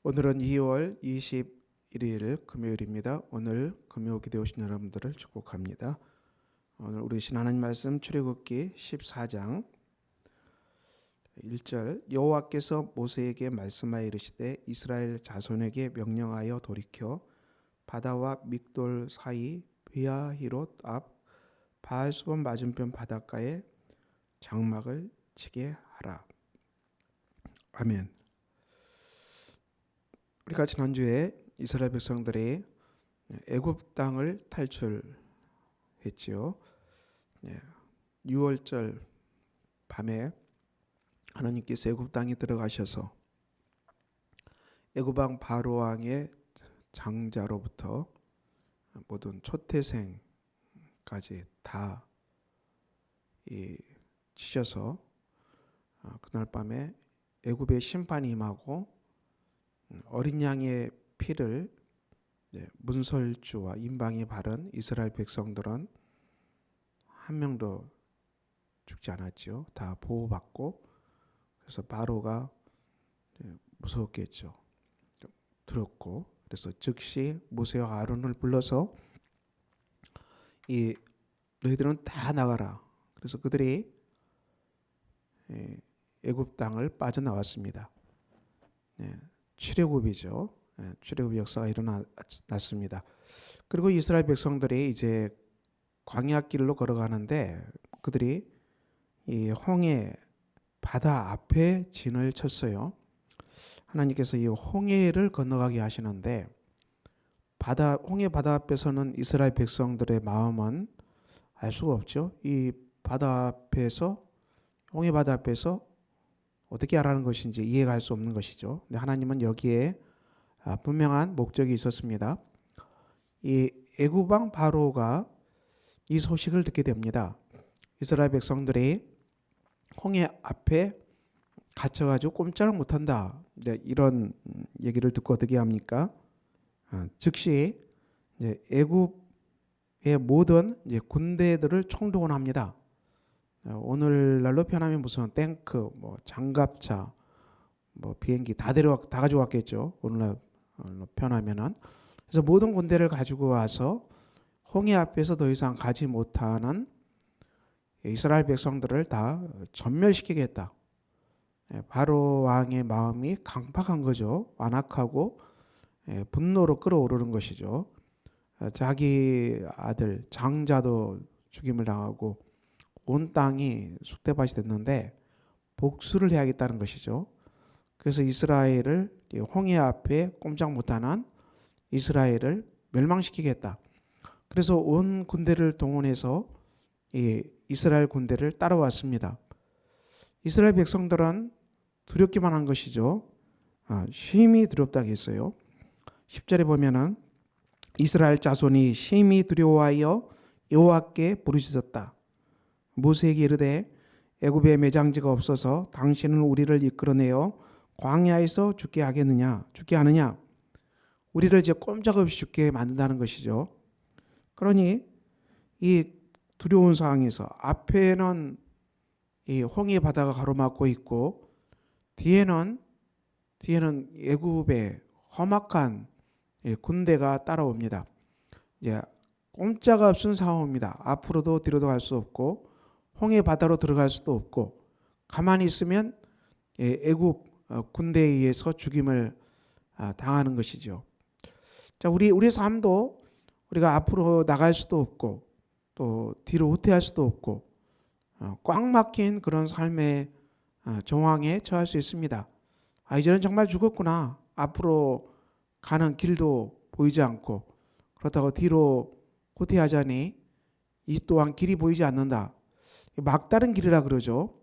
오늘은 2월 21일 금요일입니다. 오늘 금요 기도에 오신 여러분들을 축복합니다. 오늘 우리 신 하나님 말씀 출애굽기 14장 1절 여호와께서 모세에게 말씀하여 이르시되 이스라엘 자손에게 명령하여 돌이켜 바다와 믹돌 사이 비아히롯 앞 바알수본 맞은편 바닷가에 장막을 치게 하라. 아멘. 우리가 지난주에 이스라엘 백성들이 애굽 땅을 탈출했지요. 6월절 밤에 하나님께서 애굽 땅에 들어가셔서 애굽 왕 바로 왕의 장자로부터 모든 초태생까지 다 치셔서 그날 밤에 애굽의 심판이 임하고 어린 양의 피를 문설주와 임방이 바른 이스라엘 백성들은 한 명도 죽지 않았죠. 다 보호받고, 그래서 바로가 무서웠겠죠. 들었고, 그래서 즉시 모세와 아론을 불러서 너희들은 다 나가라. 그래서 그들이 애굽 땅을 빠져나왔습니다. 출애굽이죠. 출애굽 역사가 일어났습니다. 그리고 이스라엘 백성들이 이제 광야길로 걸어가는데 그들이 이 홍해 바다 앞에 진을 쳤어요. 하나님께서 이 홍해를 건너가게 하시는데 홍해 바다 앞에서는 이스라엘 백성들의 마음은 알 수가 없죠. 이 바다 앞에서 홍해 바다 앞에서 어떻게 하라는 것인지 이해가 할 수 없는 것이죠. 근데 하나님은 여기에 분명한 목적이 있었습니다. 이 애굽 왕 바로가 이 소식을 듣게 됩니다. 이스라엘 백성들이 홍해 앞에 갇혀가지고 꼼짝을 못한다. 이런 얘기를 듣고 어떻게 합니까? 즉시 애굽의 모든 군대들을 총동원합니다. 오늘날로 표현하면 무슨 탱크, 장갑차, 비행기 다 가져왔겠죠. 오늘날로 표현하면은. 그래서 모든 군대를 가지고 와서 홍해 앞에서 더 이상 가지 못하는 이스라엘 백성들을 다 전멸시키겠다. 바로 왕의 마음이 강팍한 거죠. 완악하고 분노로 끓어오르는 것이죠. 자기 아들 장자도 죽임을 당하고 온 땅이 쑥대밭이 됐는데 복수를 해야겠다는 것이죠. 그래서 이스라엘을 홍해 앞에 꼼짝 못하는 이스라엘을 멸망시키겠다. 그래서 온 군대를 동원해서 이스라엘 군대를 따라왔습니다. 이스라엘 백성들은 두렵기만 한 것이죠. 심히 두렵다고 했어요. 10절에 보면은 이스라엘 자손이 심히 두려워하여 여호와께 부르짖었다. 모세에게 이르되 애굽에 매장지가 없어서 당신은 우리를 이끌어내어 광야에서 죽게 하느냐? 우리를 이제 꼼짝없이 죽게 만든다는 것이죠. 그러니 이 두려운 상황에서 앞에는 이 홍해 바다가 가로막고 있고 뒤에는 애굽의 험악한 군대가 따라옵니다. 이제 꼼짝 없은 상황입니다. 앞으로도 뒤로도 갈 수 없고 홍해 바다로 들어갈 수도 없고 가만히 있으면 애굽 군대에 의해서 죽임을 당하는 것이죠. 자, 우리 삶도 우리가 앞으로 나갈 수도 없고 또 뒤로 후퇴할 수도 없고 꽉 막힌 그런 삶의 정황에 처할 수 있습니다. 이제는 정말 죽었구나. 앞으로 가는 길도 보이지 않고 그렇다고 뒤로 후퇴하자니 이 또한 길이 보이지 않는다. 막다른 길이라 그러죠.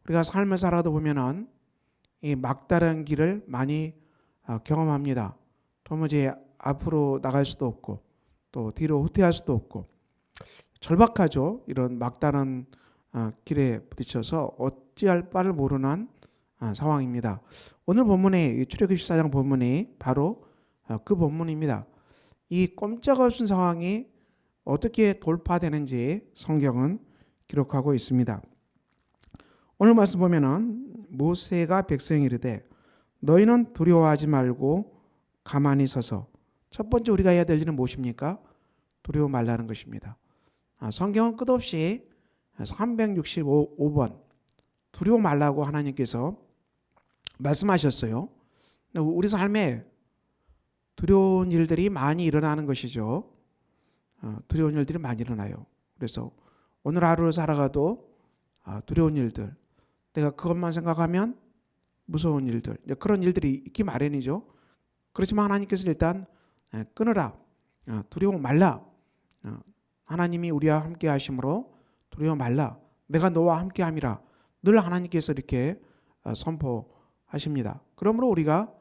우리가 삶을 살아도 보면은 이 막다른 길을 많이 경험합니다. 도무지 앞으로 나갈 수도 없고 또 뒤로 후퇴할 수도 없고 절박하죠. 이런 막다른 길에 부딪혀서 어찌할 바를 모르는 상황입니다. 오늘 본문의 출애굽기 14장 본문이 바로 그 본문입니다. 이 꼼짝없는 상황이 어떻게 돌파되는지 성경은 기록하고 있습니다. 오늘 말씀 보면은 모세가 백성에게 이르되 너희는 두려워하지 말고 가만히 서서. 첫 번째 우리가 해야 될 일은 무엇입니까? 두려워 말라는 것입니다. 성경은 끝없이 365번 두려워 말라고 하나님께서 말씀하셨어요. 우리 삶에 두려운 일들이 많이 일어나는 것이죠. 두려운 일들이 많이 일어나요. 그래서 오늘 하루를 살아가도 두려운 일들, 내가 그것만 생각하면 무서운 일들, 그런 일들이 있기 마련이죠. 그렇지만 하나님께서 일단 끊으라, 두려워 말라. 하나님이 우리와 함께 하심으로 두려워 말라. 내가 너와 함께 함이라. 늘 하나님께서 이렇게 선포하십니다. 그러므로 우리가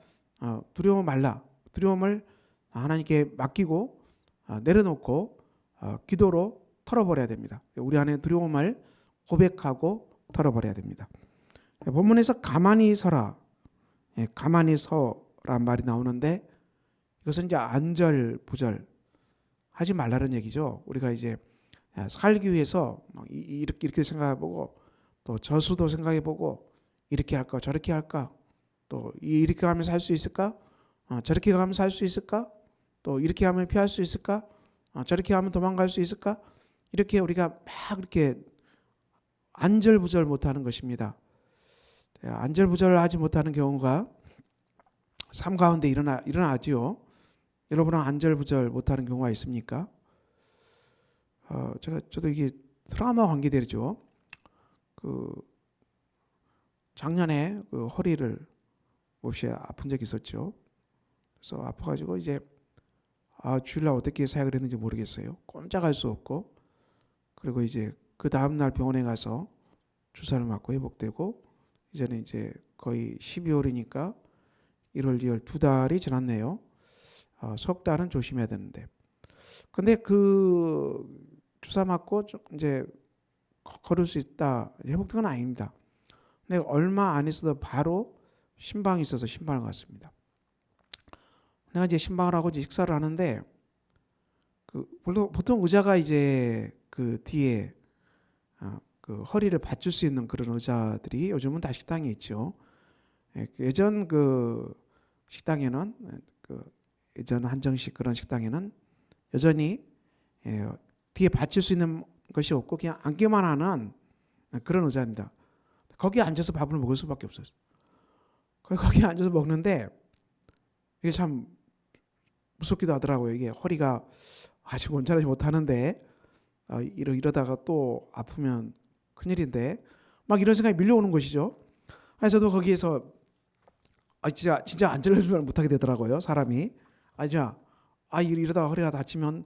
두려워 말라. 두려움을 하나님께 맡기고 내려놓고 기도로 털어버려야 됩니다. 우리 안에 두려움을 고백하고 털어버려야 됩니다. 본문에서 가만히 서라, 가만히 서란 말이 나오는데 이것은 이제 안절부절 하지 말라는 얘기죠. 우리가 이제 살기 위해서 이렇게 생각해보고 또 저수도 생각해보고 이렇게 할까 저렇게 할까 또 이렇게 하면 살 수 있을까 저렇게 가면 살 수 있을까 또 이렇게 하면 피할 수 있을까 저렇게 하면 도망갈 수 있을까 이렇게 우리가 막 이렇게 안절부절 못하는 것입니다. 안절부절하지 못하는 경우가 삶 가운데 일어나지요. 여러분은 안절부절 못하는 경우가 있습니까? 저도 이게 트라우마 관계되죠. 작년에 허리를 몹시 아픈 적이 있었죠. 그래서 아파가지고 이제 주일날 어떻게 사역을 했는지 모르겠어요. 꼼짝할 수 없고 그리고 이제 그 다음날 병원에 가서 주사를 맞고 회복되고 이제는 이제 거의 12월이니까 1월, 2월 2달이 지났네요. 석 달은 조심해야 되는데. 근데 그 주사 맞고 이제 걸을 수 있다 회복된 건 아닙니다. 근데 얼마 안 있어도 바로 신방이 있어서 신방을 갔습니다. 내가 이제 신방을 하고 이제 식사를 하는데 보통 의자가 이제 그 뒤에 그 허리를 받칠 수 있는 그런 의자들이 요즘은 다 식당에 있죠. 예전 그 식당에는 예전 한정식 그런 식당에는 여전히 뒤에 받칠 수 있는 것이 없고 그냥 앉기만 하는 그런 의자입니다. 거기에 앉아서 밥을 먹을 수밖에 없었어요. 거기에 앉아서 먹는데 이게 참 무섭기도 하더라고요. 이게 허리가 아직 원활하지 못하는데 이러다가 또 아프면 큰일인데 막 이런 생각이 밀려오는 것이죠. 그래서 저도 거기에서 진짜 앉으려면 못하게 되더라고요. 사람이 이러다가 허리가 다치면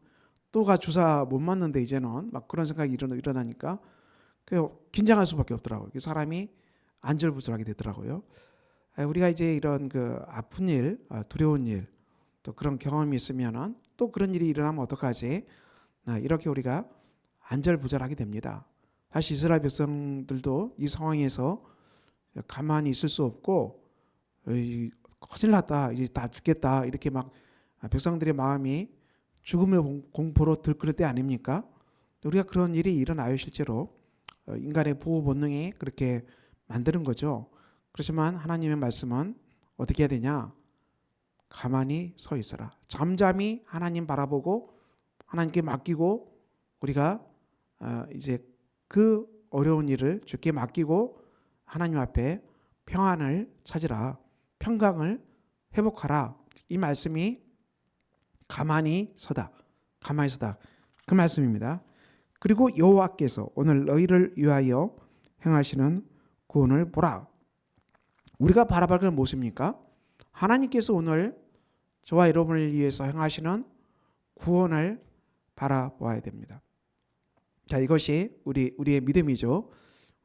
또가 주사 못 맞는데 이제는 막 그런 생각이 일어나니까 긴장할 수밖에 없더라고요. 사람이 안절부절하게 되더라고요. 우리가 이제 이런 그 아픈 일, 두려운 일, 또 그런 경험이 있으면은 또 그런 일이 일어나면 어떡하지? 이렇게 우리가 안절부절하게 됩니다. 다시 이스라엘 백성들도 이 상황에서 가만히 있을 수 없고 큰일 났다, 이제 다 죽겠다 이렇게 막 백성들의 마음이 죽음의 공포로 들끓을 때 아닙니까? 우리가 그런 일이 일어나요. 실제로 인간의 보호 본능이 그렇게 만드는 거죠. 그렇지만 하나님의 말씀은 어떻게 해야 되냐? 가만히 서 있어라. 잠잠히 하나님 바라보고 하나님께 맡기고 우리가 이제 그 어려운 일을 주께 맡기고 하나님 앞에 평안을 찾으라. 평강을 회복하라. 이 말씀이 가만히 서다. 가만히 서다. 그 말씀입니다. 그리고 여호와께서 오늘 너희를 위하여 행하시는 구원을 보라. 우리가 바라볼 건 무엇입니까? 하나님께서 오늘 저와 여러분을 위해서 행하시는 구원을 바라보아야 됩니다. 자, 이것이 우리의 믿음이죠.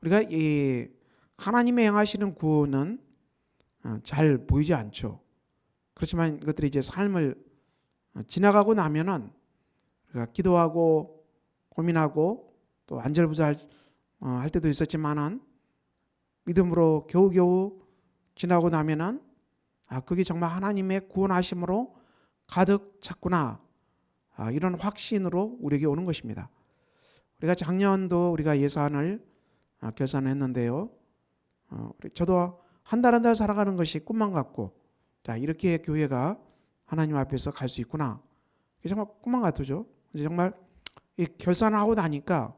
우리가 이 하나님의 행하시는 구원은 잘 보이지 않죠. 그렇지만 이것들이 이제 삶을 지나가고 나면은 우리가 기도하고 고민하고 또 안절부절 할 때도 있었지만은 믿음으로 겨우겨우 지나고 나면은 그게 정말 하나님의 구원하심으로 가득 찼구나. 이런 확신으로 우리에게 오는 것입니다. 우리가 작년도 우리가 예산을 결산했는데요. 저도 한 달 한 달 살아가는 것이 꿈만 같고, 자, 이렇게 교회가 하나님 앞에서 갈 수 있구나. 이게 정말 꿈만 같죠. 이제 정말 이 결산을 하고 나니까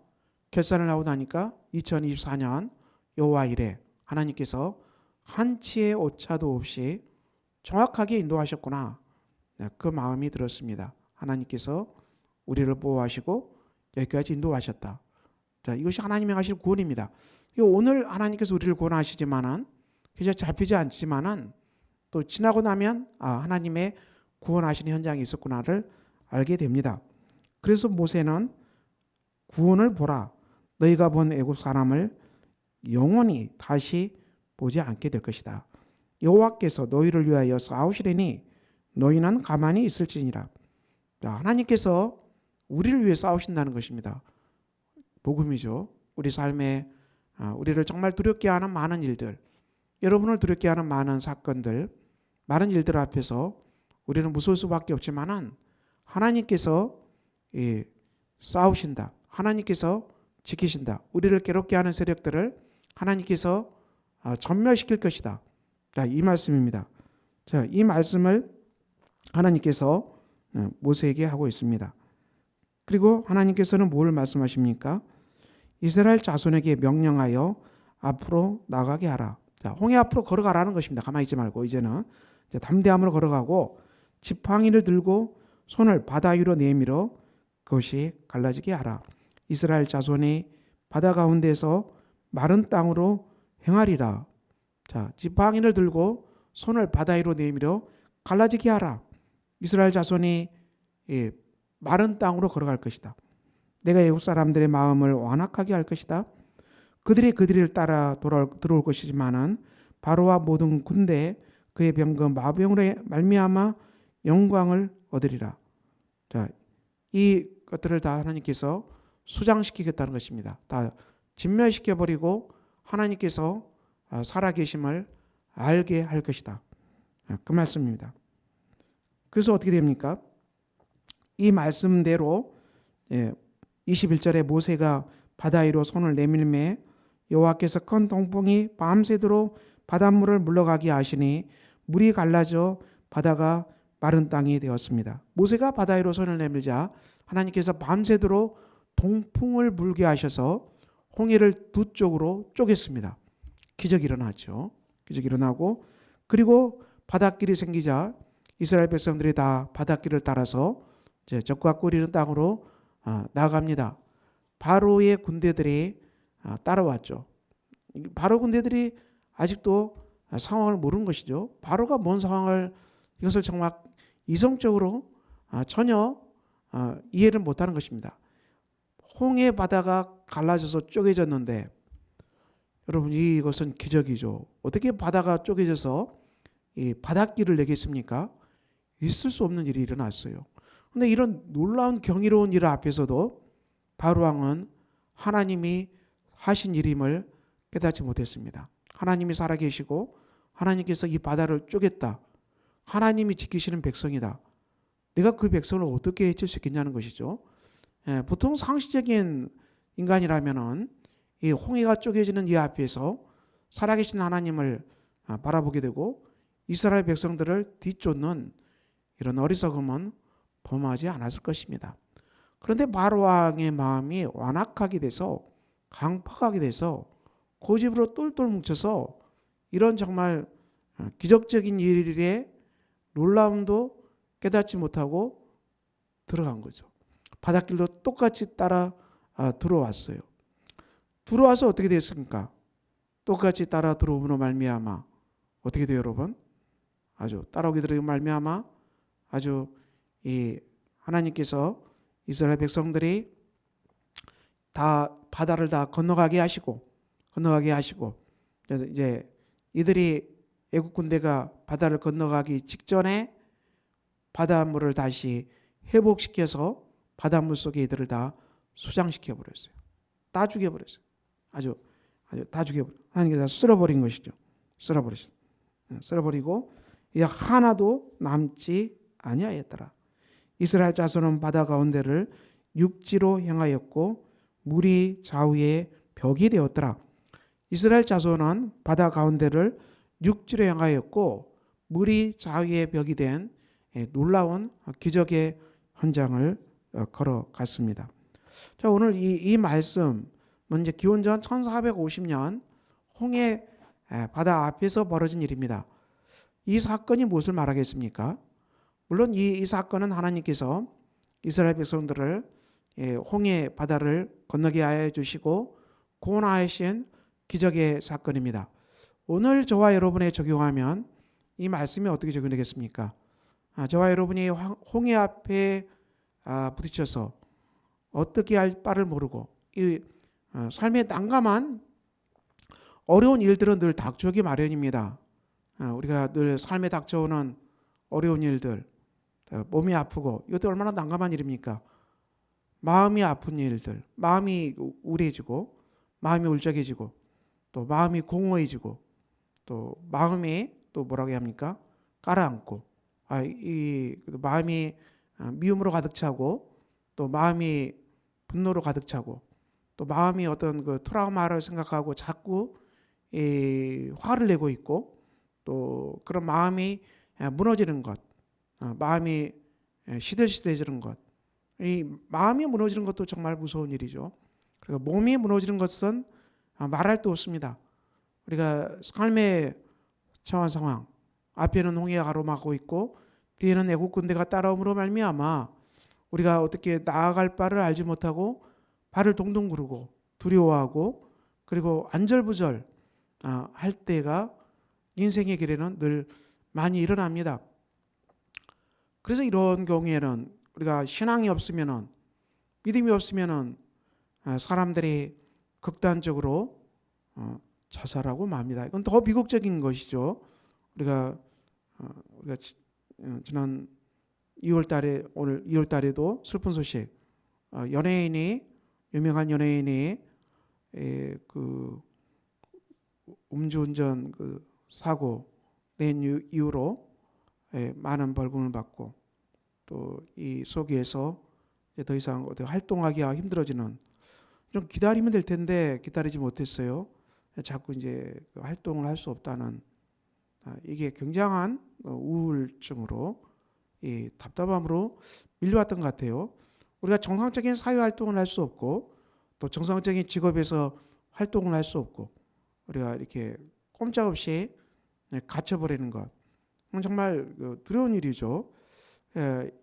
2024년 여호와 이래 하나님께서 한치의 오차도 없이 정확하게 인도하셨구나. 네, 그 마음이 들었습니다. 하나님께서 우리를 보호하시고 여기까지 인도하셨다. 자, 이것이 하나님이 하실 구원입니다. 오늘 하나님께서 우리를 구원하시지만은 그저 잡히지 않지만은 또 지나고 나면 하나님의 구원하시는 현장이 있었구나를 알게 됩니다. 그래서 모세는 구원을 보라. 너희가 본 애굽 사람을 영원히 다시 보지 않게 될 것이다. 여호와께서 너희를 위하여 싸우시리니 너희는 가만히 있을지니라. 자, 하나님께서 우리를 위해 싸우신다는 것입니다. 복음이죠. 우리 삶에 우리를 정말 두렵게 하는 많은 일들, 여러분을 두렵게 하는 많은 사건들, 많은 일들 앞에서 우리는 무서울 수밖에 없지만은 하나님께서 싸우신다. 하나님께서 지키신다. 우리를 괴롭게 하는 세력들을 하나님께서 전멸시킬 것이다. 자, 이 말씀입니다. 자, 이 말씀을 하나님께서 모세에게 하고 있습니다. 그리고 하나님께서는 뭘 말씀하십니까? 이스라엘 자손에게 명령하여 앞으로 나가게 하라. 자, 홍해 앞으로 걸어가라는 것입니다. 가만히 있지 말고 이제는 담대함으로 걸어가고 지팡이를 들고 손을 바다 위로 내밀어 그것이 갈라지게 하라. 이스라엘 자손이 바다 가운데서 마른 땅으로 행하리라. 자, 지팡이를 들고 손을 바다 위로 내밀어 갈라지게 하라. 이스라엘 자손이 마른 땅으로 걸어갈 것이다. 내가 애국 사람들의 마음을 완악하게 할 것이다. 그들을 따라 들어올 것이지만은 바로와 모든 군대 그의 병거 마병으로 말미암아 영광을 얻으리라. 자, 이 것들을 다 하나님께서 수장시키겠다는 것입니다. 다 진멸시켜 버리고 하나님께서 살아계심을 알게 할 것이다. 그 말씀입니다. 그래서 어떻게 됩니까? 이 말씀대로 21절에 모세가 바다 위로 손을 내밀매 여호와께서 큰 동풍이 밤새도록 바닷물을 물러가게 하시니 물이 갈라져 바다가 마른 땅이 되었습니다. 모세가 바다 위로 손을 내밀자 하나님께서 밤새도록 동풍을 불게 하셔서 홍해를 두 쪽으로 쪼갰습니다. 기적이 일어났죠. 기적이 일어나고 그리고 바닷길이 생기자 이스라엘 백성들이 다 바닷길을 따라서 적과 꿀이는 땅으로 나아갑니다. 바로의 군대들이 따라왔죠. 바로 군대들이 아직도 상황을 모르는 것이죠. 바로가 뭔 상황을 이것을 정말 이성적으로 전혀 이해를 못하는 것입니다. 홍해 바다가 갈라져서 쪼개졌는데 여러분 이것은 기적이죠. 어떻게 바다가 쪼개져서 이 바닷길을 내겠습니까? 있을 수 없는 일이 일어났어요. 그런데 이런 놀라운 경이로운 일 앞에서도 바로 왕은 하나님이 하신 일임을 깨닫지 못했습니다. 하나님이 살아계시고 하나님께서 이 바다를 쪼갰다. 하나님이 지키시는 백성이다. 내가 그 백성을 어떻게 해칠 수 있겠냐는 것이죠. 보통 상식적인 인간이라면은 이 홍해가 쪼개지는 이 앞에서 살아계신 하나님을 바라보게 되고 이스라엘 백성들을 뒤쫓는 이런 어리석음은 범하지 않았을 것입니다. 그런데 바로 왕의 마음이 완악하게 돼서 강팍하게 돼서 고집으로 똘똘 뭉쳐서 이런 정말 기적적인 일에 놀라움도 깨닫지 못하고 들어간 거죠. 바닷길도 똑같이 따라 들어왔어요. 들어와서 어떻게 됐습니까? 똑같이 따라 들어오므로 말미암아 어떻게 돼요, 여러분? 아주 따라오게 들어 말미암아 아주 이 하나님께서 이스라엘 백성들이 다 바다를 다 건너가게 하시고 이제 이들이 애국 군대가 바다를 건너가기 직전에 바닷물을 다시 회복시켜서 바닷물 속에 이들을 다 수장시켜 버렸어요. 다 죽여 버렸어요. 아주 다 죽여 버렸어요. 하나님께서 쓸어버린 것이죠. 쓸어버리고 이제 하나도 남지 아니하였더라. 이스라엘 자손은 바다 가운데를 육지로 향하였고 물이 좌우에 벽이 되었더라. 이스라엘 자손은 바다 가운데를 육지로 향하였고 물이 자위의 벽이 된 놀라운 기적의 현장을 걸어갔습니다. 자, 오늘 이 말씀 먼저 기원전 1450년 홍해 바다 앞에서 벌어진 일입니다. 이 사건이 무엇을 말하겠습니까? 물론 이 사건은 하나님께서 이스라엘 백성들을 홍해 바다를 건너게 하여 주시고 구원하신 기적의 사건입니다. 오늘 저와 여러분에 적용하면 이 말씀이 어떻게 적용되겠습니까? 저와 여러분이 홍해 앞에 부딪혀서 어떻게 할 바를 모르고 이 삶의 난감한 어려운 일들은 늘 닥쳐오기 마련입니다. 우리가 늘 삶에 닥쳐오는 어려운 일들, 몸이 아프고 이것도 얼마나 난감한 일입니까? 마음이 아픈 일들, 마음이 우울해지고 마음이 울적해지고 또 마음이 공허해지고 또 마음이 또 뭐라고 해야 합니까? 가라앉고 이 마음이 미움으로 가득 차고 또 마음이 분노로 가득 차고 또 마음이 어떤 그 트라우마를 생각하고 자꾸 화를 내고 있고 또 그런 마음이 무너지는 것, 마음이 시들시들해지는 것, 이 마음이 무너지는 것도 정말 무서운 일이죠. 그리고 몸이 무너지는 것은 말할 데 없습니다. 우리가 삶의 처한 상황, 앞에는 홍해가 가로막고 있고 뒤에는 애국 군대가 따라옴으로 말미암아 우리가 어떻게 나아갈 바를 알지 못하고 발을 동동 구르고 두려워하고 그리고 안절부절 할 때가 인생의 길에는 늘 많이 일어납니다. 그래서 이런 경우에는 우리가 신앙이 없으면은 믿음이 없으면은 사람들이 극단적으로 자살하고 맙니다. 이건 더 비극적인 것이죠. 우리가 지난 2월달에 오늘 2월달에도 슬픈 소식, 유명한 연예인이 그 음주운전 그 사고 낸 이후로 많은 벌금을 받고 또 이 속에서 더 이상 활동하기가 힘들어지는, 좀 기다리면 될 텐데 기다리지 못했어요. 자꾸 이제 활동을 할 수 없다는 이게 굉장한 우울증으로 이 답답함으로 밀려왔던 것 같아요. 우리가 정상적인 사회 활동을 할 수 없고 또 정상적인 직업에서 활동을 할 수 없고 우리가 이렇게 꼼짝없이 갇혀버리는 것, 정말 두려운 일이죠.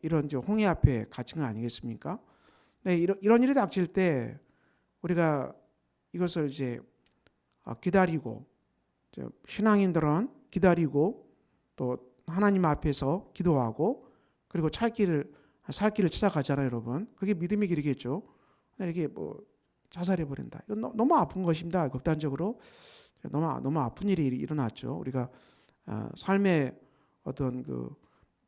이런 홍해 앞에 갇힌 거 아니겠습니까? 네, 이런 일이 닥칠 때 우리가 이것을 이제 기다리고, 신앙인들은 기다리고 또 하나님 앞에서 기도하고 그리고 살 길을 찾아가잖아요, 여러분. 그게 믿음의 길이겠죠. 이렇게 자살해 버린다. 이건 너무 아픈 것입니다. 극단적으로 너무 아픈 일이 일어났죠. 우리가 삶의 어떤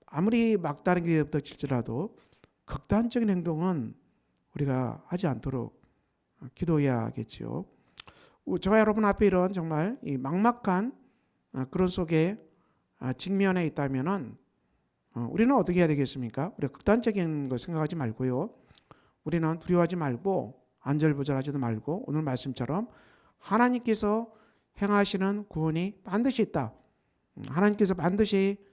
아무리 막다른 길에 부닥칠지라도 극단적인 행동은 우리가 하지 않도록 기도해야겠지요. 저와 여러분 앞에 이런 정말 이 막막한 그런 속에 직면해 있다면은 우리는 어떻게 해야 되겠습니까? 우리가 극단적인 걸 생각하지 말고요. 우리는 두려워하지 말고 안절부절하지도 말고 오늘 말씀처럼 하나님께서 행하시는 구원이 반드시 있다. 하나님께서 반드시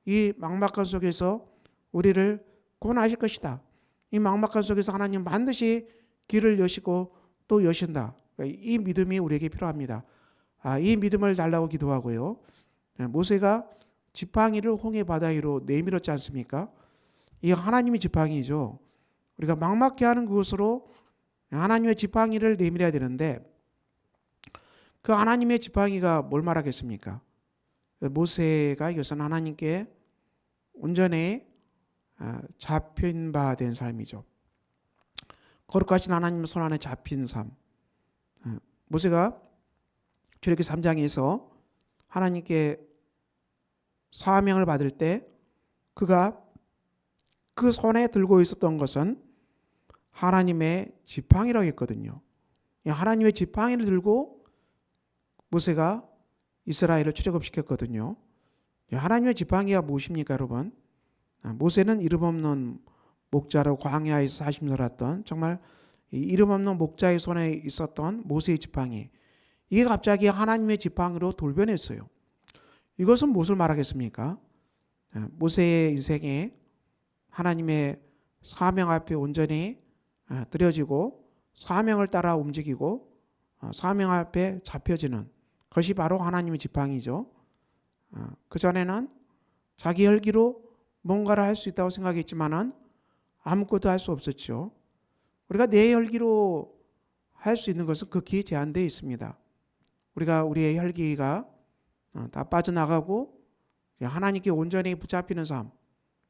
이 막막한 속에서 우리를 구원하실 것이다. 이 막막한 속에서 하나님 반드시 길을 여시고 또 여신다. 이 믿음이 우리에게 필요합니다. 이 믿음을 달라고 기도하고요. 모세가 지팡이를 홍해 바다 위로 내밀었지 않습니까? 이 하나님의 지팡이죠. 우리가 막막해 하는 그것으로 하나님의 지팡이를 내밀어야 되는데 그 하나님의 지팡이가 뭘 말하겠습니까? 모세가 이것은 하나님께 온전히 잡힌 바 된 삶이죠. 거룩하신 하나님의 손 안에 잡힌 삶. 모세가 출애굽기 3장에서 하나님께 사명을 받을 때 그가 그 손에 들고 있었던 것은 하나님의 지팡이라고 했거든요. 하나님의 지팡이를 들고 모세가 이스라엘을 출애굽시켰거든요. 하나님의 지팡이가 무엇입니까, 여러분? 모세는 이름 없는 목자로 광야에서 40년 살았던 정말 이름 없는 목자의 손에 있었던 모세의 지팡이, 이게 갑자기 하나님의 지팡이로 돌변했어요. 이것은 무엇을 말하겠습니까? 모세의 인생에 하나님의 사명 앞에 온전히 드려지고 사명을 따라 움직이고 사명 앞에 잡혀지는 것이 바로 하나님의 지팡이죠. 그전에는 자기 혈기로 뭔가를 할 수 있다고 생각했지만은 아무것도 할 수 없었죠. 우리가 내 혈기로 할 수 있는 것은 극히 제한되어 있습니다. 우리가 우리의 혈기가 다 빠져나가고 하나님께 온전히 붙잡히는 삶,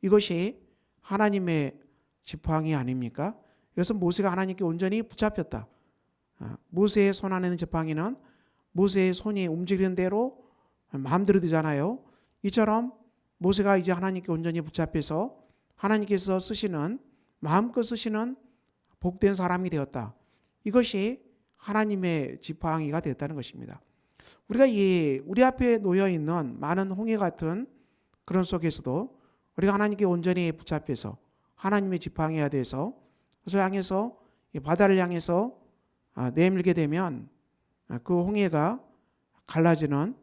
이것이 하나님의 지팡이 아닙니까? 이것은 모세가 하나님께 온전히 붙잡혔다. 모세의 손 안에는 지팡이는 모세의 손이 움직이는 대로 마음대로 되잖아요. 이처럼 모세가 이제 하나님께 온전히 붙잡혀서 하나님께서 쓰시는, 마음껏 쓰시는 복된 사람이 되었다. 이것이 하나님의 지팡이가 되었다는 것입니다. 우리가 우리 앞에 놓여 있는 많은 홍해 같은 그런 속에서도 우리가 하나님께 온전히 붙잡혀서 하나님의 지팡이가 돼서 그것을 향해서, 바다를 향해서 내밀게 되면 그 홍해가 갈라지는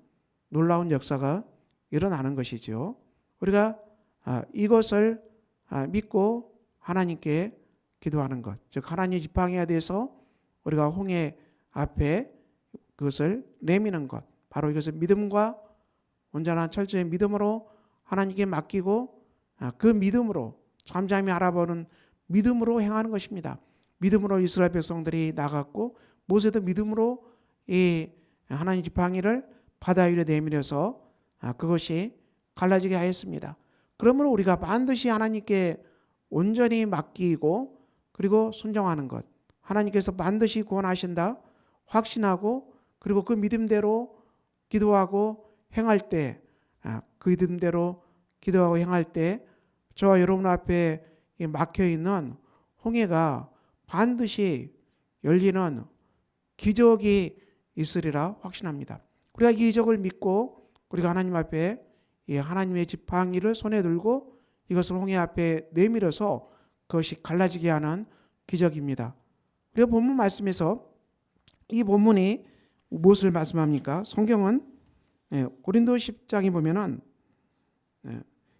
놀라운 역사가 일어나는 것이죠. 우리가 이것을 믿고 하나님께 기도하는 것, 즉 하나님의 지팡이가 돼서 우리가 홍해 앞에 그것을 내미는 것, 바로 이것을 믿음과 온전한 철저히 믿음으로 하나님께 맡기고 그 믿음으로 잠잠히 알아보는 믿음으로 행하는 것입니다. 믿음으로 이스라엘 백성들이 나갔고 모세도 믿음으로 이 하나님 지팡이를 바다 위에 내밀어서 그것이 갈라지게 하였습니다. 그러므로 우리가 반드시 하나님께 온전히 맡기고 그리고 순종하는 것, 하나님께서 반드시 구원하신다 확신하고 그리고 그 믿음대로 기도하고 행할 때, 그 믿음대로 기도하고 행할 때 저와 여러분 앞에 막혀있는 홍해가 반드시 열리는 기적이 있으리라 확신합니다. 우리가 이 기적을 믿고 우리가 하나님 앞에 하나님의 지팡이를 손에 들고 이것을 홍해 앞에 내밀어서 그것이 갈라지게 하는 기적입니다. 우리가 본문 말씀에서 이 본문이 무엇을 말씀합니까? 성경은 고린도 10장에 보면은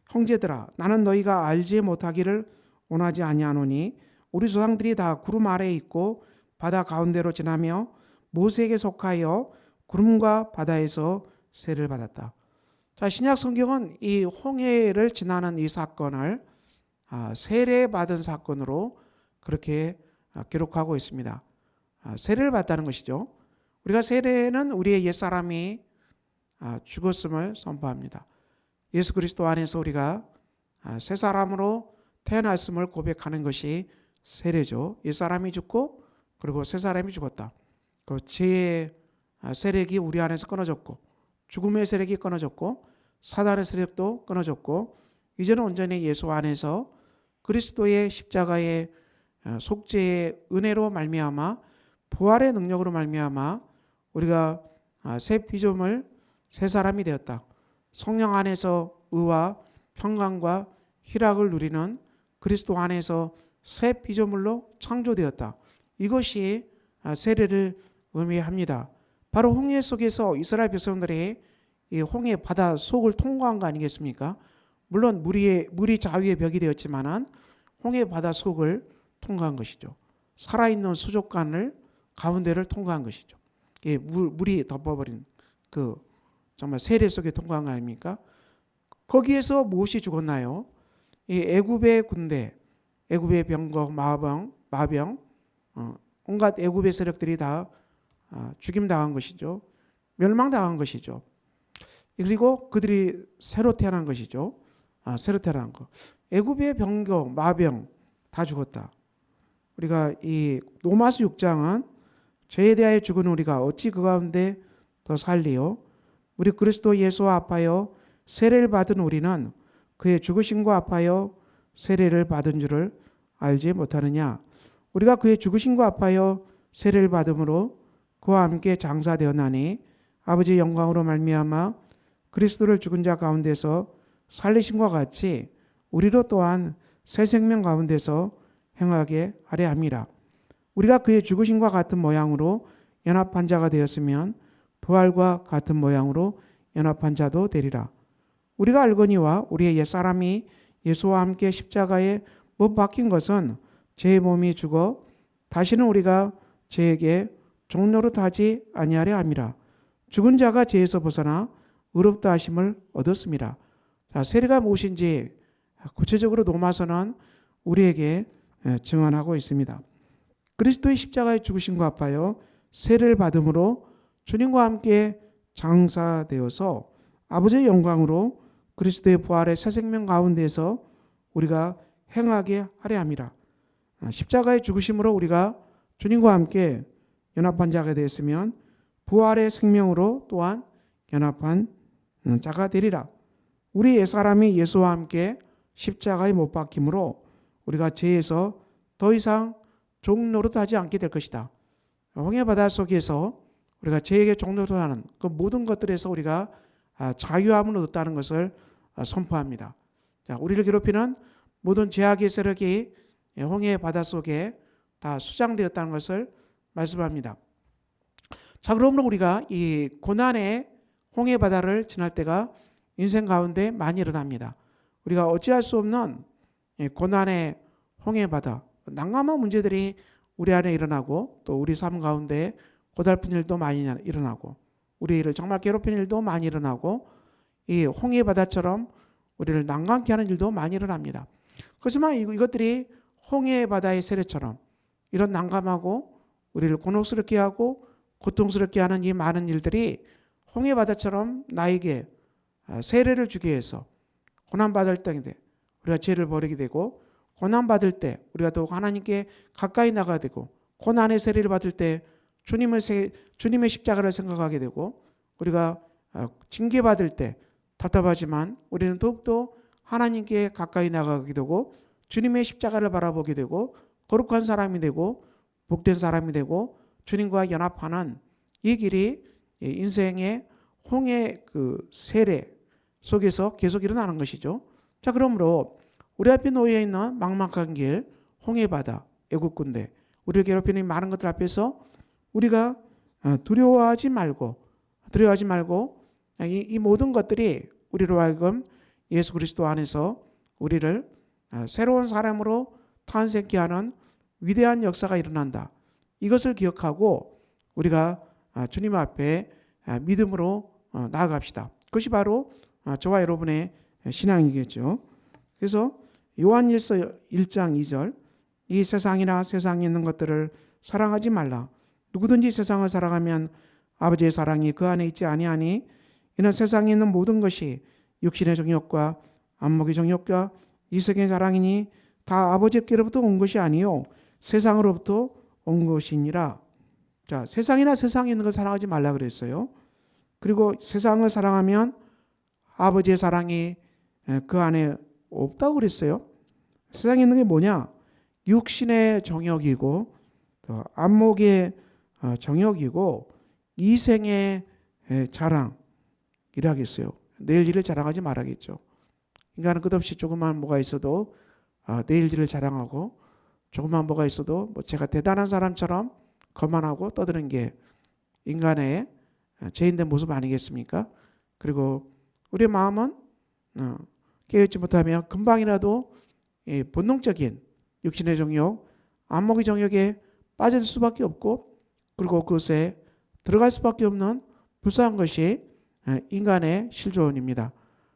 형제들아 나는 너희가 알지 못하기를 원하지 아니하노니 우리 조상들이 다 구름 아래에 있고 바다 가운데로 지나며 모세에게 속하여 구름과 바다에서 세를 받았다. 자, 신약 성경은 이 홍해를 지나는 이 사건을 세례 받은 사건으로 그렇게 기록하고 있습니다. 세례를 받다는 것이죠. 우리가 세례는 우리의 옛사람이 죽었음을 선포합니다. 예수 그리스도 안에서 우리가 새 사람으로 태어났음을 고백하는 것이 세례죠. 옛사람이 죽고 그리고 새 사람이 죽었다. 그 죄의 세력이 우리 안에서 끊어졌고 죽음의 세력이 끊어졌고 사단의 세력도 끊어졌고 이제는 온전히 예수 안에서 그리스도의 십자가의 속죄의 은혜로 말미암아 부활의 능력으로 말미암아 우리가 새 피조물 새 사람이 되었다. 성령 안에서 의와 평강과 희락을 누리는 그리스도 안에서 새 피조물로 창조되었다. 이것이 세례를 의미합니다. 바로 홍해 속에서 이스라엘 백성들이 이 홍해 바다 속을 통과한 거 아니겠습니까? 물론 물이 자위의 벽이 되었지만은 홍해 바다 속을 통과한 것이죠. 살아있는 수족관을 가운데를 통과한 것이죠. 물이 덮어버린 그 정말 세례 속에 통과한 거 아닙니까? 거기에서 무엇이 죽었나요? 이 애굽의 군대, 애굽의 병거, 마병, 온갖 애굽의 세력들이 다 죽임당한 것이죠. 멸망당한 것이죠. 그리고 그들이 새로 태어난 것이죠. 새로 태어난 것. 애굽의 병거, 마병 다 죽었다. 우리가 이 로마서 6장은 죄에 대하여 죽은 우리가 어찌 그 가운데 더 살리요? 우리 그리스도 예수와 합하여 세례를 받은 우리는 그의 죽으심과 합하여 세례를 받은 줄을 알지 못하느냐? 우리가 그의 죽으심과 합하여 세례를 받음으로 그와 함께 장사되었나니 아버지의 영광으로 말미암아 그리스도를 죽은 자 가운데서 살리심과 같이 우리도 또한 새 생명 가운데서 행하게 하려 함이라. 우리가 그의 죽으심과 같은 모양으로 연합한 자가 되었으면 부활과 같은 모양으로 연합한 자도 되리라. 우리가 알거니와 우리의 옛사람이 예수와 함께 십자가에 못 박힌 것은 제 몸이 죽어 다시는 우리가 죄에게 종노릇하지 아니하려 함이라. 죽은 자가 죄에서 벗어나 의롭다 하심을 얻었습니다. 자, 세례가 무엇인지 구체적으로 로마서는 우리에게 증언하고 있습니다. 그리스도의 십자가의 죽으심과 합하여 세례를 받음으로 주님과 함께 장사되어서 아버지의 영광으로 그리스도의 부활의 새 생명 가운데서 우리가 행하게 하려 함이라. 십자가의 죽으심으로 우리가 주님과 함께 연합한 자가 되었으면 부활의 생명으로 또한 연합한 자가 되리라. 우리 옛사람이 예수와 함께 십자가에 못 박힘으로 우리가 죄에서 더 이상 종노릇하지 않게 될 것이다. 홍해 바다 속에서 우리가 죄에게 종노릇하는 그 모든 것들에서 우리가 자유함을 얻었다는 것을 선포합니다. 자, 우리를 괴롭히는 모든 죄악의 세력이 홍해 바다 속에 다 수장되었다는 것을 말씀합니다. 자, 그러므로 우리가 이 고난의 홍해 바다를 지날 때가 인생 가운데 많이 일어납니다. 우리가 어찌할 수 없는 고난의 홍해 바다, 난감한 문제들이 우리 안에 일어나고 또 우리 삶 가운데 고달픈 일도 많이 일어나고 우리를 정말 괴롭히는 일도 많이 일어나고 이 홍해 바다처럼 우리를 난감케 하는 일도 많이 일어납니다. 그렇지만 이것들이 홍해 바다의 세례처럼 이런 난감하고 우리를 곤혹스럽게 하고 고통스럽게 하는 이 많은 일들이 홍해 바다처럼 나에게 세례를 주기 위해서 고난받을 때인데 우리가 죄를 버리게 되고 고난받을 때 우리가 또 하나님께 가까이 나가야 되고 고난의 세례를 받을 때 주님의 십자가를 생각하게 되고 우리가 징계받을 때 답답하지만 우리는 더욱더 하나님께 가까이 나가게 되고 주님의 십자가를 바라보게 되고 거룩한 사람이 되고 복된 사람이 되고 주님과 연합하는 이 길이 인생의 홍해 그 세례 속에서 계속 일어나는 것이죠. 자, 그러므로 우리 앞에 놓여 있는 막막한 길, 홍해 바다, 애국 군대, 우리를 괴롭히는 많은 것들 앞에서 우리가 두려워하지 말고 이 모든 것들이 우리로 하여금 예수 그리스도 안에서 우리를 새로운 사람으로 탄생케 하는 위대한 역사가 일어난다. 이것을 기억하고 우리가 주님 앞에 믿음으로 나아갑시다. 그것이 바로 저와 여러분의 신앙이겠죠. 그래서 요한일서 1장 2절 이 세상이나 세상에 있는 것들을 사랑하지 말라. 누구든지 세상을 사랑하면 아버지의 사랑이 그 안에 있지 아니하니 이는 세상에 있는 모든 것이 육신의 정욕과 안목의 정욕과 이색의 자랑이니 다 아버지께로부터 온 것이 아니요 세상으로부터 온 것이니라. 자, 세상이나 세상에 있는 걸 사랑하지 말라 그랬어요. 그리고 세상을 사랑하면 아버지의 사랑이 그 안에 없다고 그랬어요. 세상에 있는 게 뭐냐? 육신의 정욕이고 또 안목의 정욕이고 이생의 자랑이라겠어요. 내일 일을 자랑하지 말아야겠죠. 인간은 끝없이 조그만 뭐가 있어도 내일 일을 자랑하고 조그만 뭐가 있어도 뭐 제가 대단한 사람처럼 거만하고 떠드는 게 인간의 죄인된 모습 아니겠습니까? 그리고 우리의 마음은 깨어있지 못하면 금방이라도 본능적인 육신의 정욕, 안목의 정욕에 빠질 수밖에 없고 그리고 그것에 들어갈 수밖에 없는 불쌍한 것이 인간의 실존입니다.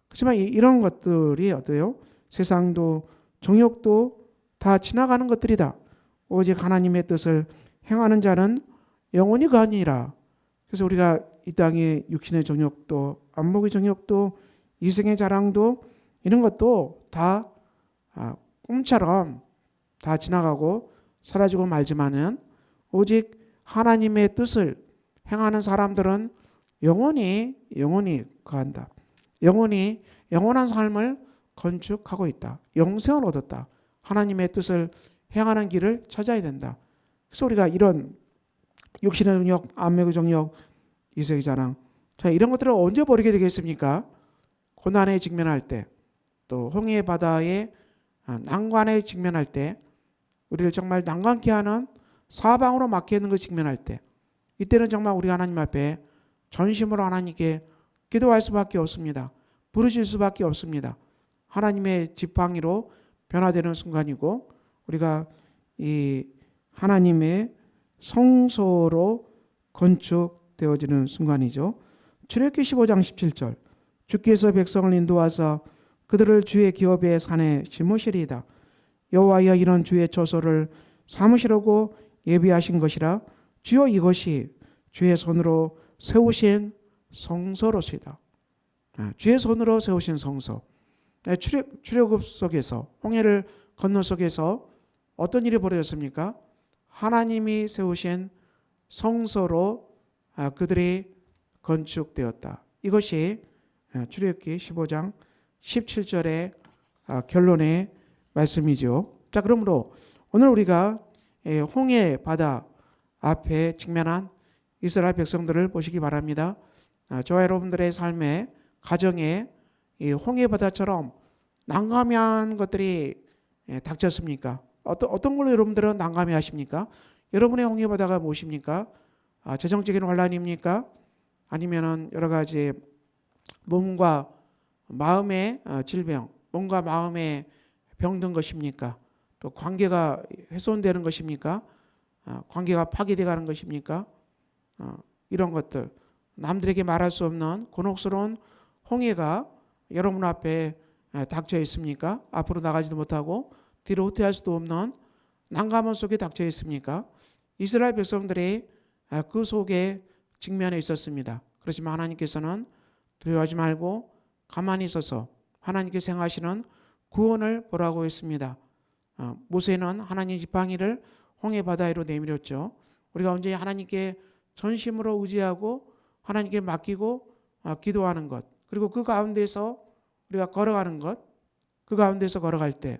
그렇지만 이런 것들이 어때요? 세상도 정욕도 다 지나가는 것들이다. 오직 하나님의 뜻을 행하는 자는 영원히 거하니라. 그래서 우리가 이 땅의 육신의 정욕도 안목의 정욕도 이생의 자랑도 이런 것도 다 꿈처럼 다 지나가고 사라지고 말지만은 오직 하나님의 뜻을 행하는 사람들은 영원히 거한다. 영원한 삶을 건축하고 있다. 영생을 얻었다. 하나님의 뜻을 행하는 길을 찾아야 된다. 그래서 우리가 이런 육신의 정욕, 안목의 정욕, 이색의 자랑, 자, 이런 것들을 언제 버리게 되겠습니까? 고난에 직면할 때, 또 홍해 바다의 난관에 직면할 때, 우리를 정말 난관케 하는 사방으로 막혀 있는 것에 직면할 때, 이때는 정말 우리 하나님 앞에 전심으로 하나님께 기도할 수밖에 없습니다. 부르실 수밖에 없습니다. 하나님의 지팡이로 변화되는 순간이고 우리가 이 하나님의 성소로 건축되어지는 순간이죠. 출애굽기 15장 17절 주께서 백성을 인도하사 그들을 주의 기업의 산에 심으시리이다. 여호와여 이런 주의 처소를 삼으시려고 예비하신 것이라 주여 이것이 주의 손으로 세우신 성소로시다. 주의 손으로 세우신 성소. 출애굽 속에서 홍해를 건너 속에서 어떤 일이 벌어졌습니까? 하나님이 세우신 성소로 그들이 건축되었다. 이것이 출애굽기 15장 17절의 결론의 말씀이죠. 자, 그러므로 오늘 우리가 홍해 바다 앞에 직면한 이스라엘 백성들을 보시기 바랍니다. 저와 여러분들의 삶에 가정에 이 홍해 바다처럼 난감한 것들이 닥쳤습니까? 어떤 걸로 여러분들은 난감해 하십니까? 여러분의 홍해 바다가 무엇입니까? 재정적인 혼란입니까? 아니면은 여러 가지 몸과 마음의 질병, 몸과 마음의 병든 것입니까? 또 관계가 훼손되는 것입니까? 관계가 파괴되어 가는 것입니까? 이런 것들, 남들에게 말할 수 없는 곤혹스러운 홍해가 여러분 앞에 닥쳐 있습니까? 앞으로 나가지도 못하고 뒤로 후퇴할 수도 없는 난감함 속에 닥쳐 있습니까? 이스라엘 백성들이 그 속에 직면해 있었습니다. 그렇지만 하나님께서는 두려워하지 말고 가만히 있어서 하나님께서 행하시는 구원을 보라고 했습니다. 모세는 하나님 지팡이를 홍해 바다 위로 내밀었죠. 우리가 언제 하나님께 전심으로 의지하고 하나님께 맡기고 기도하는 것, 그리고 그 가운데서 우리가 걸어가는 것, 그 가운데서 걸어갈 때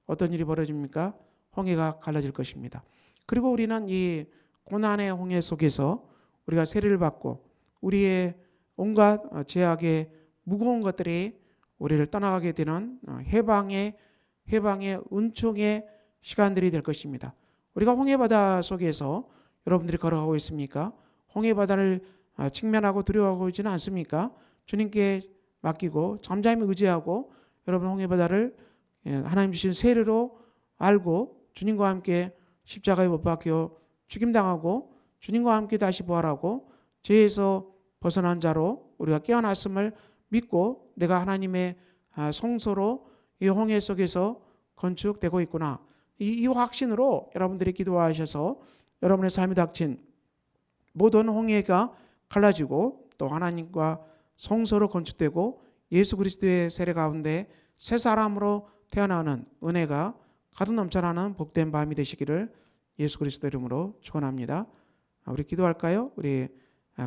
어떤 일이 벌어집니까? 홍해가 갈라질 것입니다. 그리고 우리는 이 고난의 홍해 속에서 우리가 세례를 받고 우리의 온갖 죄악의 무거운 것들이 우리를 떠나가게 되는 해방의 은총의 시간들이 될 것입니다. 우리가 홍해바다 속에서 여러분들이 걸어가고 있습니까? 홍해바다를 직면하고 두려워하고 있지는 않습니까? 주님께 맡기고 잠잠히 의지하고 여러분 홍해바다를 하나님 주신 세례로 알고 주님과 함께 십자가에 못 박혀 죽임당하고 주님과 함께 다시 부활하고 죄에서 벗어난 자로 우리가 깨어났음을 믿고 내가 하나님의 성소로 이 홍해 속에서 건축되고 있구나. 이 확신으로 여러분들이 기도하셔서 여러분의 삶에 닥친 모든 홍해가 갈라지고 또 하나님과 성소로 건축되고 예수 그리스도의 세례 가운데 새 사람으로 태어나는 은혜가 가득 넘쳐나는 복된 밤이 되시기를 예수 그리스도 이름으로 축원합니다. 우리 기도할까요? 우리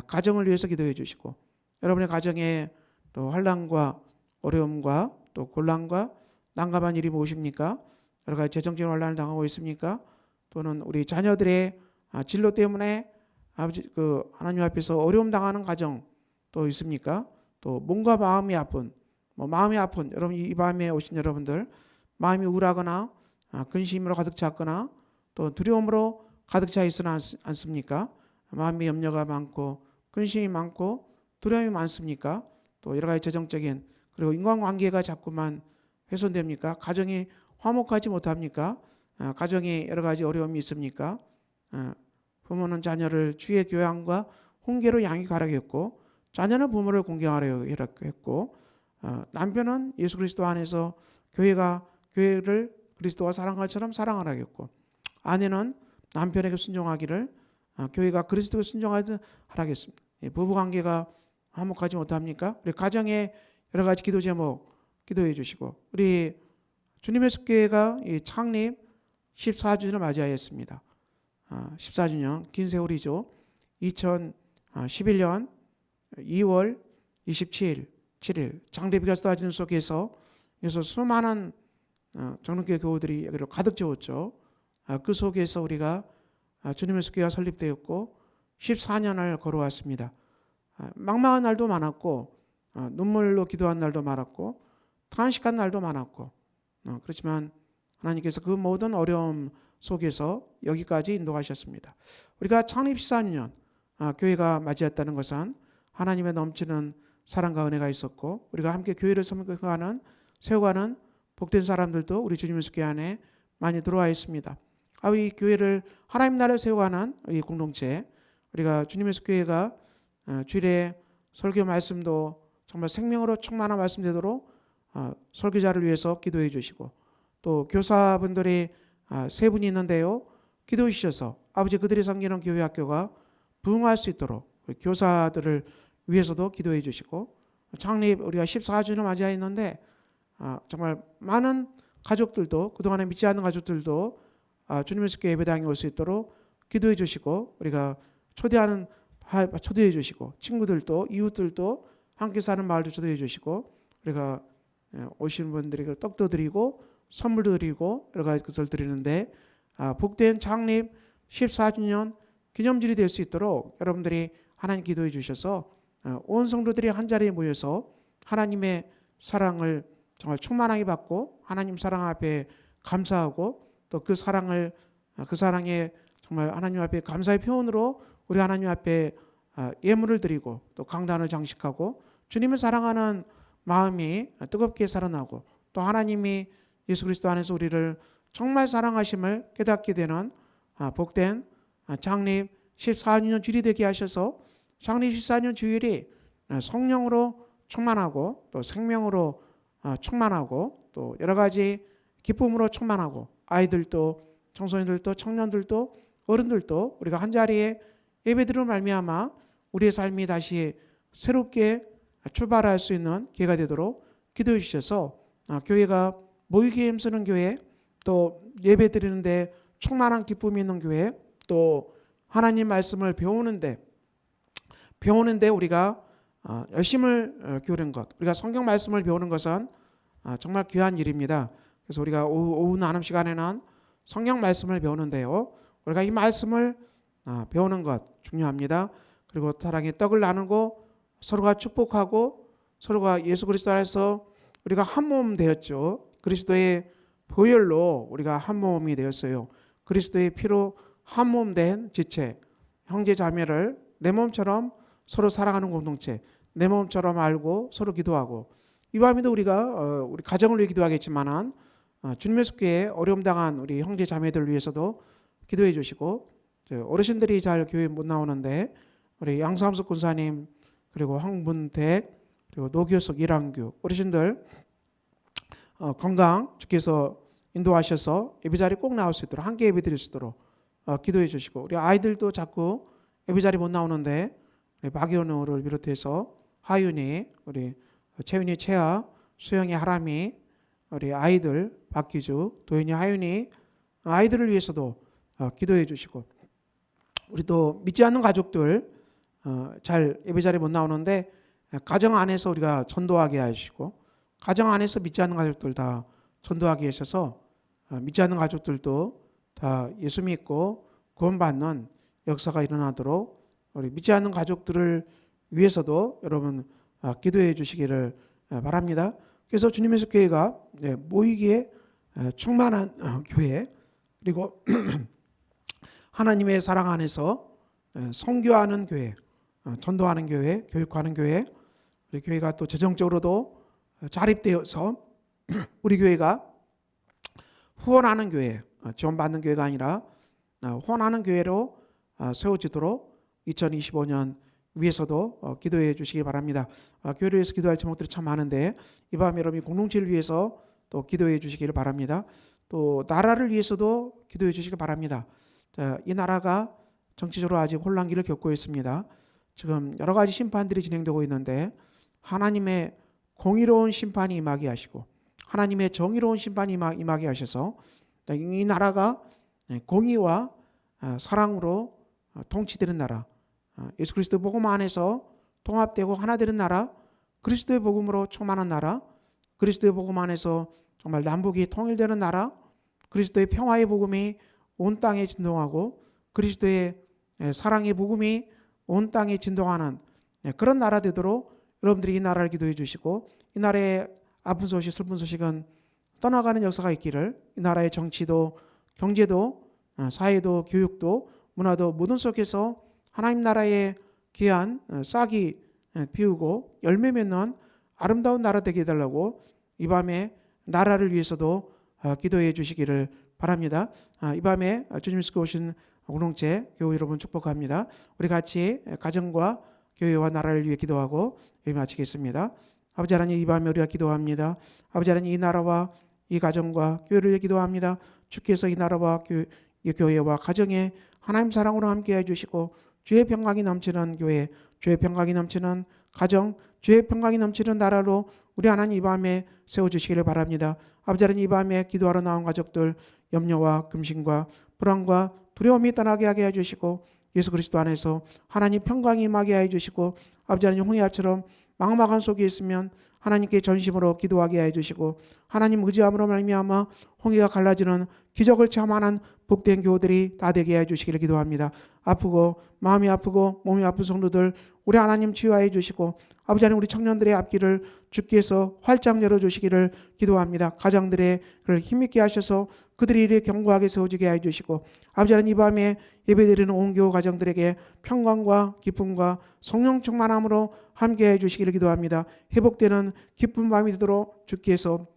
가정을 위해서 기도해 주시고 여러분의 가정에 또 환난과 어려움과 또 곤란과 난감한 일이 무엇입니까? 여러 가지 재정적인 혼란을 당하고 있습니까? 또는 우리 자녀들의 진로 때문에 아버지 하나님 앞에서 어려움 당하는 가정 또 있습니까? 또 몸과 마음이 아픈 마음이 아픈 여러분 이 밤에 오신 여러분들 마음이 우울하거나 근심으로 가득 찼거나 또 두려움으로 가득 차 있으나 않습니까? 마음의 염려가 많고 근심이 많고 두려움이 많습니까? 또 여러 가지 재정적인 그리고 인간관계가 자꾸만 훼손됩니까? 가정이 화목하지 못합니까? 가정에 여러 가지 어려움이 있습니까? 부모는 자녀를 주의 교양과 훈계로 양육하라고 했고 자녀는 부모를 공경하라고 했고 남편은 예수 그리스도 안에서 교회를 그리스도와 사랑할 것처럼 사랑하라고 했고 아내는 남편에게 순종하기를 교회가 그리스도에 순종하라고 했습니다. 부부관계가 화목하지 못합니까? 우리 가정에 여러 가지 기도 제목 기도해 주시고 우리 주님의 숲교회가 창립 14주년을 맞이하였습니다. 14주년 긴 세월이죠. 2011년 2월 27일 장대비가 쏟아지는 속에서 수많은 정릉교회 교우들이 여기를 가득 채웠죠. 그 속에서 우리가 주님의 숲교회가 설립되었고 14년을 걸어왔습니다. 막막한 날도 많았고 눈물로 기도한 날도 많았고 탄식한 날도 많았고 그렇지만 하나님께서 그 모든 어려움 속에서 여기까지 인도하셨습니다. 우리가 창립 14년 교회가 맞이했다는 것은 하나님의 넘치는 사랑과 은혜가 있었고 우리가 함께 교회를 세워가는 복된 사람들도 우리 주님 예수 교회 안에 많이 들어와 있습니다. 이 교회를 하나님 나라를 세워가는 이 공동체, 우리가 주님 예수 교회가 주일에 설교 말씀도 정말 생명으로 충만한 말씀 되도록 설교자를 위해서 기도해 주시고, 또 교사분들이 세 분이 있는데요, 기도해 주셔서 아버지 그들이 섬기는 교회 학교가 부흥할 수 있도록 교사들을 위해서도 기도해 주시고, 창립 우리가 14주년 맞이했는데 정말 많은 가족들도, 그동안에 믿지 않는 가족들도 주님 예수 교회 예배당에 올 수 있도록 기도해 주시고, 우리가 초대해 주시고, 친구들도 이웃들도 함께 사는 마을도 초대해 주시고, 우리가 오시는 분들에게 떡도 드리고 선물도 드리고 여러 가지 것을 드리는데 복된 창립 14주년 기념주일이 될 수 있도록 여러분들이 하나님 기도해 주셔서 온 성도들이 한 자리에 모여서 하나님의 사랑을 정말 충만하게 받고 하나님 사랑 앞에 감사하고, 또 그 사랑에 정말 하나님 앞에 감사의 표현으로 우리 하나님 앞에 예물을 드리고 또 강단을 장식하고 주님을 사랑하는 마음이 뜨겁게 살아나고, 또 하나님이 예수 그리스도 안에서 우리를 정말 사랑하심을 깨닫게 되는 복된 창립 14주년 주일이 되게 하셔서 창립 14주년 주일이 성령으로 충만하고 또 생명으로 충만하고 또 여러 가지 기쁨으로 충만하고, 아이들도 청소년들도 청년들도 어른들도 우리가 한자리에 예배드리는 말미암아 우리의 삶이 다시 새롭게 출발할 수 있는 기회가 되도록 기도해 주셔서 교회가 모이기에 힘쓰는 교회, 또 예배드리는데 충만한 기쁨이 있는 교회, 또 하나님 말씀을 배우는데 우리가 열심을 기울인 것, 우리가 성경 말씀을 배우는 것은 정말 귀한 일입니다. 그래서 우리가 오후 나눔 시간에는 성경 말씀을 배우는데요, 우리가 이 말씀을 배우는 것 중요합니다. 그리고 사랑의 떡을 나누고 서로가 축복하고 서로가 예수 그리스도 안에서 우리가 한 몸 되었죠. 그리스도의 보혈로 우리가 한 몸이 되었어요. 그리스도의 피로 한 몸 된 지체, 형제 자매를 내 몸처럼 서로 사랑하는 공동체, 내 몸처럼 알고 서로 기도하고, 이 밤에도 우리가 우리 가정을 위해 기도하겠지만은 주님 예수 교회에 어려움 당한 우리 형제 자매들을 위해서도 기도해 주시고, 어르신들이 잘 교회 못 나오는데 우리 양삼석 군사님, 그리고 황문택, 그리고 노교석 이랑규 어르신들 건강 주께서 인도하셔서 예배자리 꼭 나올 수 있도록, 함께 예배 드릴 수 있도록 기도해 주시고, 우리 아이들도 자꾸 예배자리 못 나오는데 박연우를 비롯해서 하윤이, 우리 채윤이, 채아, 수영이, 하람이, 우리 아이들 박기주, 도윤이, 하윤이 아이들을 위해서도 기도해 주시고, 우리 또 믿지 않는 가족들 잘 예배자리 못 나오는데 가정 안에서 우리가 전도하게 하시고, 가정 안에서 믿지 않는 가족들 다 전도하게 하셔서 믿지 않는 가족들도 다 예수 믿고 구원받는 역사가 일어나도록 우리 믿지 않는 가족들을 위해서도 여러분 기도해 주시기를 바랍니다. 그래서 주님 예수 교회가 모이기에 충만한 교회, 그리고 하나님의 사랑 안에서 선교하는 교회, 전도하는 교회, 교육하는 교회, 우리 교회가 또 재정적으로도 자립되어서 우리 교회가 후원하는 교회, 지원받는 교회가 아니라 후원하는 교회로 세워지도록 2025년 위해서도 기도해 주시기 바랍니다. 교회를 위해서 기도할 제목들이 참 많은데 이 밤 여러분이 공동체를 위해서 또 기도해 주시기를 바랍니다. 또 나라를 위해서도 기도해 주시기 바랍니다. 이 나라가 정치적으로 아직 혼란기를 겪고 있습니다. 지금 여러 가지 심판들이 진행되고 있는데 하나님의 공의로운 심판이 임하게 하시고 하나님의 정의로운 심판이 임하게 하셔서 이 나라가 공의와 사랑으로 통치되는 나라, 예수 그리스도 복음 안에서 통합되고 하나 되는 나라, 그리스도의 복음으로 충만한 나라, 그리스도의 복음 안에서 정말 남북이 통일되는 나라, 그리스도의 평화의 복음이 온 땅에 진동하고 그리스도의 사랑의 복음이 온 땅에 진동하는 그런 나라 되도록 여러분들이 이 나라를 기도해 주시고, 이 나라의 아픈 소식, 슬픈 소식은 떠나가는 역사가 있기를, 이 나라의 정치도 경제도 사회도 교육도 문화도 모든 속에서 하나님 나라의 귀한 싹이 피우고 열매 맺는 아름다운 나라 되게 해달라고 이 밤에 나라를 위해서도 기도해 주시기를 바랍니다. 이 밤에 주님께서 오신 공동체 교회 여러분 축복합니다. 우리 같이 가정과 교회와 나라를 위해 기도하고 예배 마치겠습니다. 아버지 하나님, 이 밤에 우리가 기도합니다. 아버지 하나님, 이 나라와 이 가정과 교회를 위해 기도합니다. 주께서 이 나라와 이 교회와 가정에 하나님 사랑으로 함께해 주시고 주의 평강이 넘치는 교회, 주의 평강이 넘치는 가정, 주의 평강이 넘치는 나라로 우리 하나님 이 밤에 세워주시기를 바랍니다. 아버지 하나님, 이 밤에 기도하러 나온 가족들 염려와 금신과 불안과 두려움이 떠나게 하게 해주시고 예수 그리스도 안에서 하나님 평강이 임하게 해주시고 아버지 하나님, 홍해아처럼 막막한 속에 있으면 하나님께 전심으로 기도하게 해주시고 하나님 의지함으로 말미암아 홍해가 갈라지는 기적을 체험하는 복된 교우들이 다 되게 해주시기를 기도합니다. 아프고 마음이 아프고 몸이 아픈 성도들 우리 하나님 치유하여 주시고 아버지 하나님, 우리 청년들의 앞길을 주께서 활짝 열어주시기를 기도합니다. 가정들의 그를 힘있게 하셔서 그들이 이를 견고하게 세워지게 해주시고 아버지 하나님, 이 밤에 예배드리는 온 교우 가정들에게 평강과 기쁨과 성령 충만함으로 함께 해주시기를 기도합니다. 회복되는 기쁜 밤이 되도록 주께서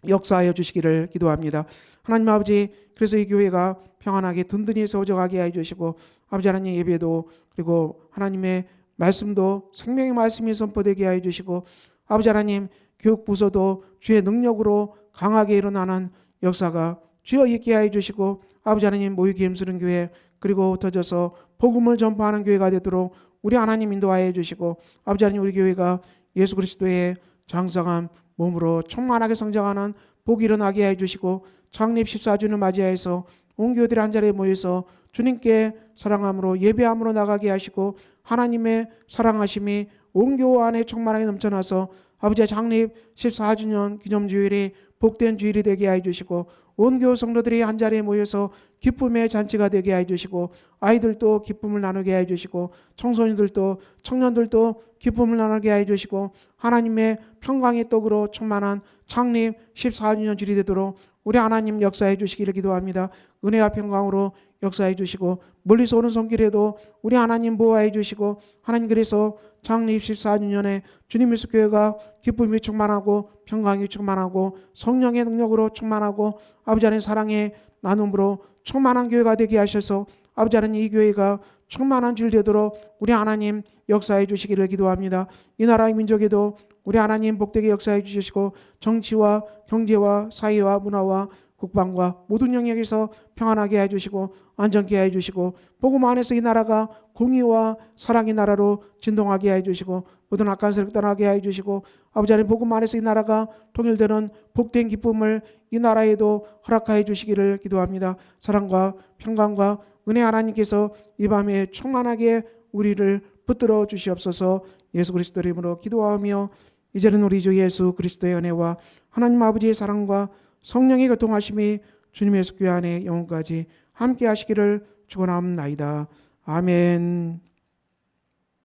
역사하여 주시기를 기도합니다. 하나님 아버지, 그래서 이 교회가 평안하게 든든히 세워져가게 해주시고 아버지 하나님, 예배도 그리고 하나님의 말씀도 생명의 말씀이 선포되게 해주시고 아버지 하나님, 교육부서도 주의 능력으로 강하게 일어나는 역사가 주여 있게 해주시고 아버지 하나님, 모이기 힘쓰는 교회 그리고 흩어져서 복음을 전파하는 교회가 되도록 우리 하나님 인도하여 주시고 아버지 하나님, 우리 교회가 예수 그리스도의 장성한 몸으로 충만하게 성장하는 복이 일어나게 해주시고 창립 14주년을 맞이해서 온 교회들이 한자리에 모여서 주님께 사랑함으로 예배함으로 나가게 하시고 하나님의 사랑하심이 온 교회 안에 충만하게 넘쳐나서 아버지의 창립 14주년 기념주일이 복된 주일이 되게 해주시고 온 교회 성도들이 한자리에 모여서 기쁨의 잔치가 되게 해주시고 아이들도 기쁨을 나누게 해주시고 청소년들도 청년들도 기쁨을 나누게 해주시고 하나님의 평강의 떡으로 충만한 창립 14주년 주일이 되도록 우리 하나님 역사해 주시기를 기도합니다. 은혜와 평강으로 역사해 주시고 멀리서 오는 손길에도 우리 하나님 보호해 주시고 하나님, 그래서 창립 14주년에 주님 예수 교회가 기쁨이 충만하고 평강이 충만하고 성령의 능력으로 충만하고 아버지 하나님 사랑의 나눔으로 충만한 교회가 되게 하셔서 아버지 하나님, 이 교회가 충만한 줄 되도록 우리 하나님 역사해 주시기를 기도합니다. 이 나라의 민족에도 우리 하나님 복되게 역사해 주시고 정치와 경제와 사회와 문화와 국방과 모든 영역에서 평안하게 해주시고 안정케 해주시고 복음 안에서 이 나라가 공의와 사랑의 나라로 진동하게 해주시고 모든 악한 세력 떠나게 해주시고 아버지 하나님, 복음 안에서 이 나라가 통일되는 복된 기쁨을 이 나라에도 허락하여 주시기를 기도합니다. 사랑과 평강과 은혜 하나님께서 이 밤에 충만하게 우리를 붙들어 주시옵소서. 예수 그리스도 이름으로 기도하며 이제는 우리 주 예수 그리스도의 은혜와 하나님 아버지의 사랑과 성령의 교통하심이 주님 예수 교회 안에 영원까지 함께 하시기를 축원합니다. 아멘.